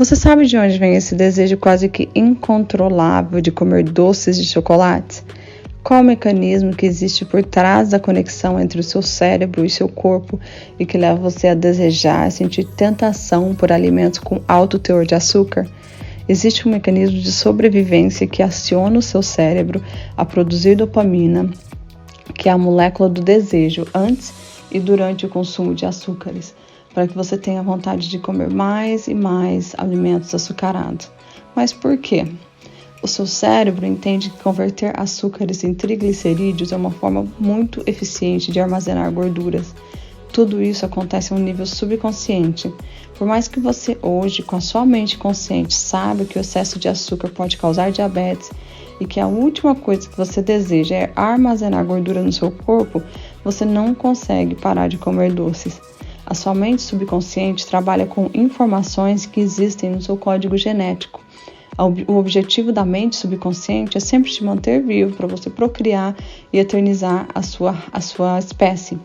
Você sabe de onde vem esse desejo quase que incontrolável de comer doces de chocolate? Qual o mecanismo que existe por trás da conexão entre o seu cérebro e seu corpo e que leva você a desejar, sentir tentação por alimentos com alto teor de açúcar? Existe um mecanismo de sobrevivência que aciona o seu cérebro a produzir dopamina, que é a molécula do desejo, antes e durante o consumo de açúcares, para que você tenha vontade de comer mais e mais alimentos açucarados. Mas por quê? O seu cérebro entende que converter açúcares em triglicerídeos é uma forma muito eficiente de armazenar gorduras. Tudo isso acontece a um nível subconsciente. Por mais que você hoje, com a sua mente consciente, saiba que o excesso de açúcar pode causar diabetes e que a última coisa que você deseja é armazenar gordura no seu corpo, você não consegue parar de comer doces. A sua mente subconsciente trabalha com informações que existem no seu código genético. O objetivo da mente subconsciente é sempre te manter vivo para você procriar e eternizar a sua espécie.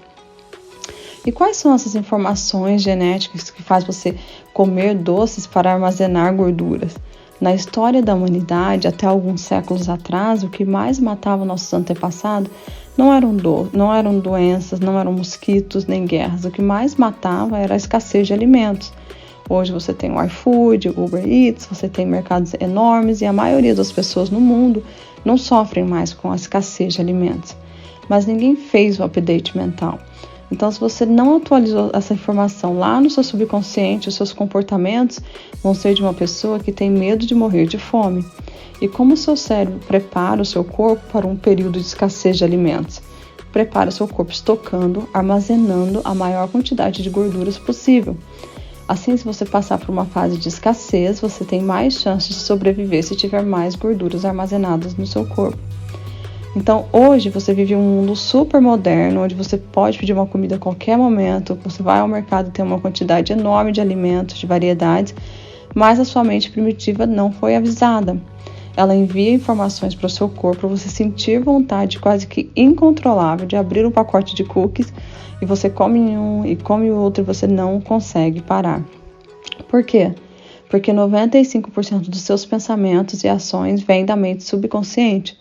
E quais são essas informações genéticas que faz você comer doces para armazenar gorduras? Na história da humanidade, até alguns séculos atrás, o que mais matava nossos antepassados não eram doenças, não eram mosquitos nem guerras. O que mais matava era a escassez de alimentos. Hoje você tem o iFood, o Uber Eats, você tem mercados enormes e a maioria das pessoas no mundo não sofrem mais com a escassez de alimentos. Mas ninguém fez o update mental. Então, se você não atualizou essa informação lá no seu subconsciente, os seus comportamentos vão ser de uma pessoa que tem medo de morrer de fome. E como o seu cérebro prepara o seu corpo para um período de escassez de alimentos? Prepara o seu corpo estocando, armazenando a maior quantidade de gorduras possível. Assim, se você passar por uma fase de escassez, você tem mais chances de sobreviver se tiver mais gorduras armazenadas no seu corpo. Então, hoje você vive um mundo super moderno, onde você pode pedir uma comida a qualquer momento, você vai ao mercado e tem uma quantidade enorme de alimentos, de variedades, mas a sua mente primitiva não foi avisada. Ela envia informações para o seu corpo para você sentir vontade quase que incontrolável de abrir um pacote de cookies e você come um e come o outro e você não consegue parar. Por quê? Porque 95% dos seus pensamentos e ações vêm da mente subconsciente.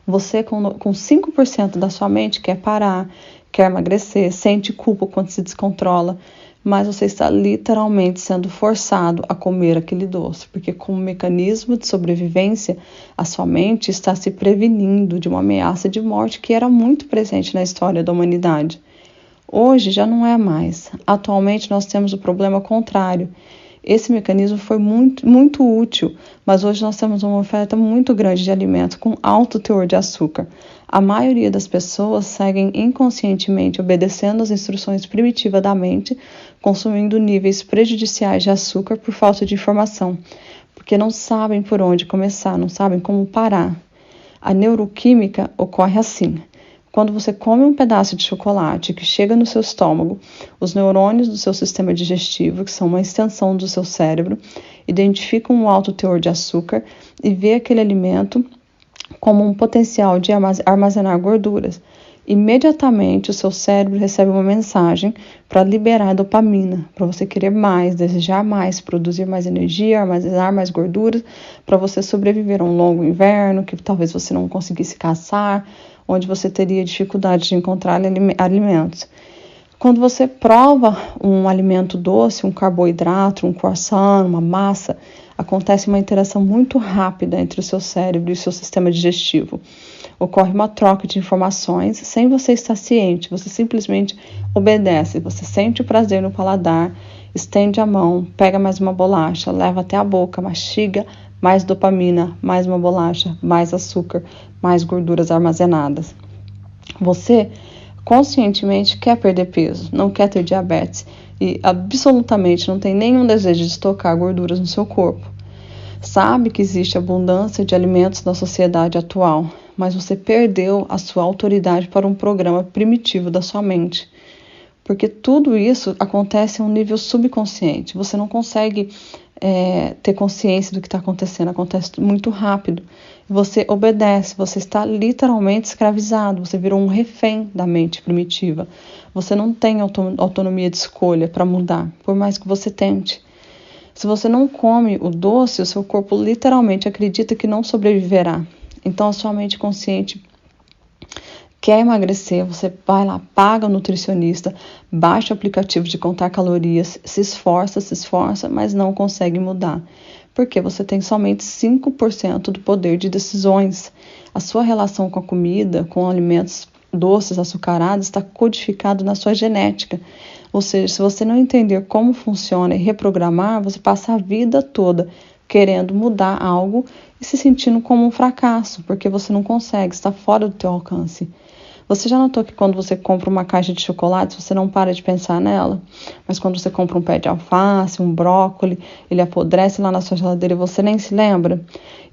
Você com 5% da sua mente quer parar, quer emagrecer, sente culpa quando se descontrola, mas você está literalmente sendo forçado a comer aquele doce, porque como mecanismo de sobrevivência, a sua mente está se prevenindo de uma ameaça de morte que era muito presente na história da humanidade. Hoje já não é mais. Atualmente nós temos o problema contrário. Esse mecanismo foi muito útil, mas hoje nós temos uma oferta muito grande de alimentos com alto teor de açúcar. A maioria das pessoas seguem inconscientemente obedecendo às instruções primitivas da mente, consumindo níveis prejudiciais de açúcar por falta de informação, porque não sabem por onde começar, não sabem como parar. A neuroquímica ocorre assim. Quando você come um pedaço de chocolate que chega no seu estômago, os neurônios do seu sistema digestivo, que são uma extensão do seu cérebro, identificam um alto teor de açúcar e vê aquele alimento como um potencial de armazenar gorduras. Imediatamente o seu cérebro recebe uma mensagem para liberar dopamina, para você querer mais, desejar mais, produzir mais energia, armazenar mais gorduras, para você sobreviver a um longo inverno, que talvez você não conseguisse caçar, onde você teria dificuldade de encontrar alimentos. Quando você prova um alimento doce, um carboidrato, um croissant, uma massa, acontece uma interação muito rápida entre o seu cérebro e o seu sistema digestivo. Ocorre uma troca de informações sem você estar ciente, você simplesmente obedece, você sente o prazer no paladar, estende a mão, pega mais uma bolacha, leva até a boca, mastiga, mais dopamina, mais uma bolacha, mais açúcar, mais gorduras armazenadas. Você conscientemente quer perder peso, não quer ter diabetes e absolutamente não tem nenhum desejo de estocar gorduras no seu corpo. Sabe que existe abundância de alimentos na sociedade atual, mas você perdeu a sua autoridade para um programa primitivo da sua mente. Porque tudo isso acontece a um nível subconsciente. Você não consegue ter consciência do que está acontecendo, acontece muito rápido. Você obedece, você está literalmente escravizado, você virou um refém da mente primitiva. Você não tem autonomia de escolha para mudar, por mais que você tente. Se você não come o doce, o seu corpo literalmente acredita que não sobreviverá. Então a sua mente consciente quer emagrecer, você vai lá, paga o nutricionista, baixa o aplicativo de contar calorias, se esforça, mas não consegue mudar. Porque você tem somente 5% do poder de decisões. A sua relação com a comida, com alimentos doces, açucarados, está codificado na sua genética. Ou seja, se você não entender como funciona e reprogramar, você passa a vida toda querendo mudar algo e se sentindo como um fracasso, porque você não consegue, está fora do teu alcance. Você já notou que quando você compra uma caixa de chocolates, você não para de pensar nela? Mas quando você compra um pé de alface, um brócolis, ele apodrece lá na sua geladeira e você nem se lembra?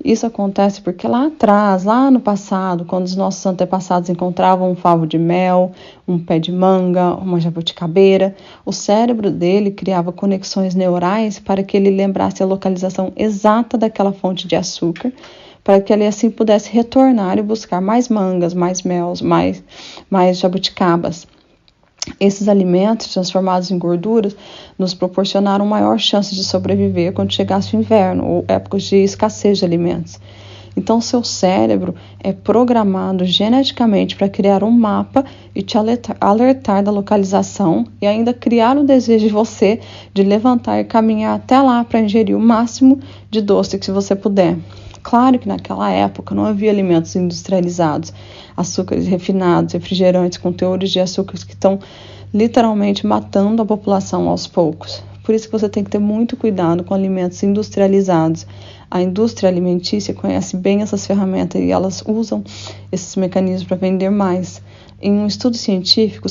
Isso acontece porque lá atrás, lá no passado, quando os nossos antepassados encontravam um favo de mel, um pé de manga, uma jabuticabeira, o cérebro dele criava conexões neurais para que ele lembrasse a localização exata daquela fonte de açúcar, para que ele assim pudesse retornar e buscar mais mangas, mais mel, mais jabuticabas. Esses alimentos transformados em gorduras nos proporcionaram maior chance de sobreviver quando chegasse o inverno ou épocas de escassez de alimentos. Então, seu cérebro é programado geneticamente para criar um mapa e te alertar da localização e ainda criar o desejo de você de levantar e caminhar até lá para ingerir o máximo de doce que você puder. Claro que naquela época não havia alimentos industrializados, açúcares refinados, refrigerantes com teores de açúcares que estão literalmente matando a população aos poucos. Por isso que você tem que ter muito cuidado com alimentos industrializados. A indústria alimentícia conhece bem essas ferramentas e elas usam esses mecanismos para vender mais. Em um estudo científico,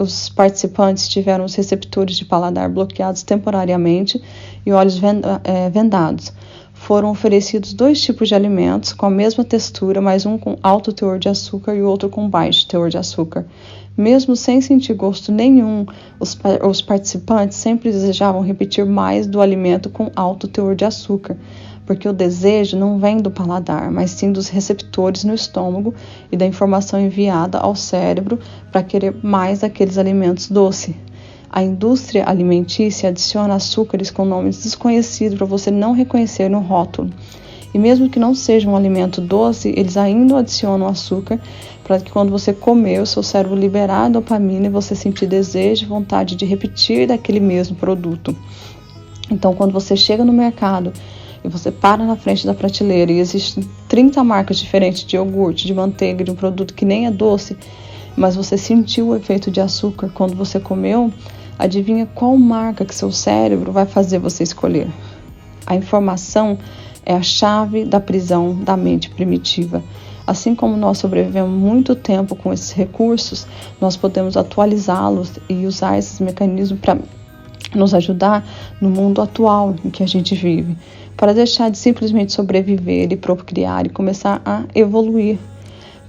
os participantes tiveram os receptores de paladar bloqueados temporariamente e olhos vendados. Foram oferecidos 2 tipos de alimentos com a mesma textura, mas um com alto teor de açúcar e o outro com baixo teor de açúcar. Mesmo sem sentir gosto nenhum, os participantes sempre desejavam repetir mais do alimento com alto teor de açúcar, porque o desejo não vem do paladar, mas sim dos receptores no estômago e da informação enviada ao cérebro para querer mais daqueles alimentos doces. A indústria alimentícia adiciona açúcares com nomes desconhecidos para você não reconhecer no rótulo. E mesmo que não seja um alimento doce, eles ainda adicionam açúcar para que quando você comer, o seu cérebro liberar a dopamina e você sentir desejo e vontade de repetir daquele mesmo produto. Então, quando você chega no mercado e você para na frente da prateleira e existem 30 marcas diferentes de iogurte, de manteiga, de um produto que nem é doce, mas você sentiu o efeito de açúcar quando você comeu, adivinha qual marca que seu cérebro vai fazer você escolher? A informação é a chave da prisão da mente primitiva. Assim como nós sobrevivemos muito tempo com esses recursos, nós podemos atualizá-los e usar esses mecanismos para nos ajudar no mundo atual em que a gente vive, para deixar de simplesmente sobreviver e procriar e começar a evoluir,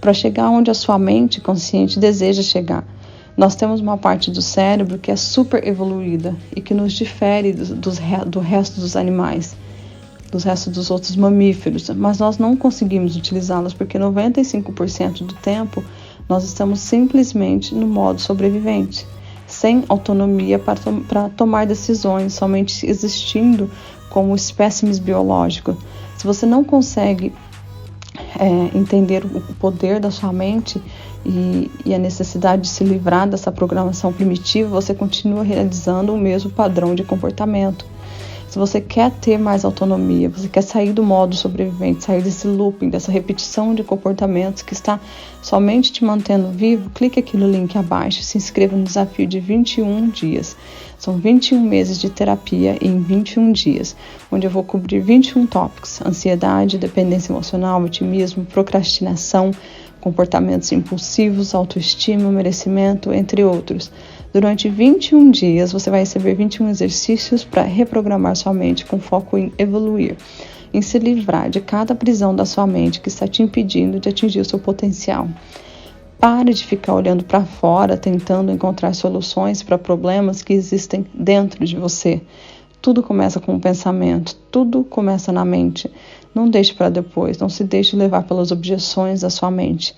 para chegar onde a sua mente consciente deseja chegar. Nós temos uma parte do cérebro que é super evoluída e que nos difere do resto dos animais, dos restos dos outros mamíferos, mas nós não conseguimos utilizá-las porque 95% do tempo nós estamos simplesmente no modo sobrevivente, sem autonomia para tomar decisões, somente existindo como espécimes biológicos. Se você não consegue entender o poder da sua mente e a necessidade de se livrar dessa programação primitiva, você continua realizando o mesmo padrão de comportamento. Se você quer ter mais autonomia, você quer sair do modo sobrevivente, sair desse looping, dessa repetição de comportamentos que está somente te mantendo vivo, clique aqui no link abaixo e se inscreva no desafio de 21 dias. São 21 meses de terapia em 21 dias, onde eu vou cobrir 21 tópicos: ansiedade, dependência emocional, otimismo, procrastinação, comportamentos impulsivos, autoestima, merecimento, entre outros. Durante 21 dias, você vai receber 21 exercícios para reprogramar sua mente com foco em evoluir, em se livrar de cada prisão da sua mente que está te impedindo de atingir o seu potencial. Pare de ficar olhando para fora, tentando encontrar soluções para problemas que existem dentro de você. Tudo começa com um pensamento, tudo começa na mente. Não deixe para depois, não se deixe levar pelas objeções da sua mente.